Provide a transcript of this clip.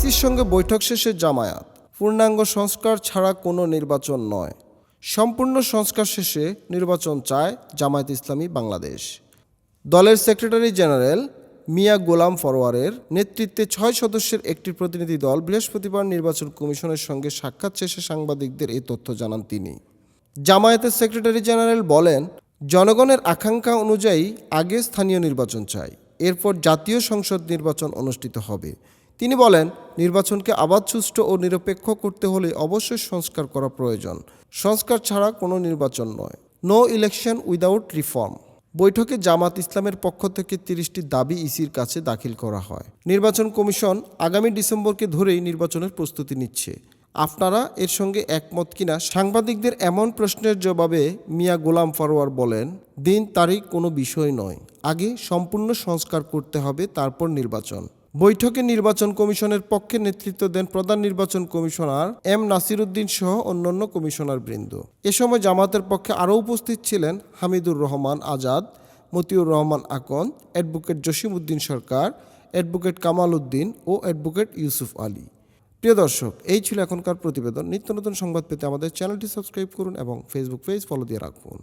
ইসির সঙ্গে বৈঠক শেষে জামায়াত, পূর্ণাঙ্গ সংস্কার ছাড়া কোনো নির্বাচন নয়, সম্পূর্ণ সংস্কার শেষে নির্বাচন চায় জামায়াত ইসলামী বাংলাদেশ। দলের সেক্রেটারি জেনারেল মিয়া গোলাম ফরওয়ারের নেতৃত্বে 6 সদস্যের একটি প্রতিনিধি দল বৃহস্পতিবার নির্বাচন কমিশনের সঙ্গে সাক্ষাৎ শেষে সাংবাদিকদের এই তথ্য জানান তিনি। জামায়াতের সেক্রেটারি জেনারেল বলেন, জনগণের আকাঙ্ক্ষা অনুযায়ী আগে স্থানীয় নির্বাচন চাই, এরপর জাতীয় সংসদ নির্বাচন অনুষ্ঠিত হবে। তিনি বলেন, নির্বাচনকে আবাদ, সুষ্ঠু ও নিরপেক্ষ করতে হলে অবশ্যই সংস্কার করা প্রয়োজন। সংস্কার ছাড়া কোনো নির্বাচন নয়। No election without reform. বৈঠকে জামাত ইসলামের পক্ষ থেকে 30টি দাবি ইসির কাছে দাখিল করা হয়। নির্বাচন কমিশন আগামী ডিসেম্বরকে ধরেই নির্বাচনের প্রস্তুতি নিচ্ছে। আপনারা এর সঙ্গে একমত কিনা? সাংবাদিকদের এমন প্রশ্নের জবাবে মিয়া গোলাম ফরওয়ার বলেন, দিন তারিখ কোনো বিষয় নয়, আগে সম্পূর্ণ সংস্কার করতে হবে, তারপর নির্বাচন। বৈঠকে নির্বাচন কমিশনের পক্ষে নেতৃত্ব দেন প্রধান নির্বাচন কমিশনার এম নাসির উদ্দিন সহ অন্যান্য কমিশনার বৃন্দ। এ সময় জামাতের পক্ষে আরও উপস্থিত ছিলেন হামিদুর রহমান আজাদ, মতিউর রহমান আকন, অ্যাডভোকেট জসিম উদ্দিন সরকার, অ্যাডভোকেট কামাল উদ্দিন ও অ্যাডভোকেট ইউসুফ আলী। প্রিয় দর্শক, এই ছিল এখনকার প্রতিবেদন। নিত্য নতুন সংবাদ পেতে আমাদের চ্যানেলটি সাবস্ক্রাইব করুন এবং ফেসবুক পেজ ফলো দিয়ে রাখুন।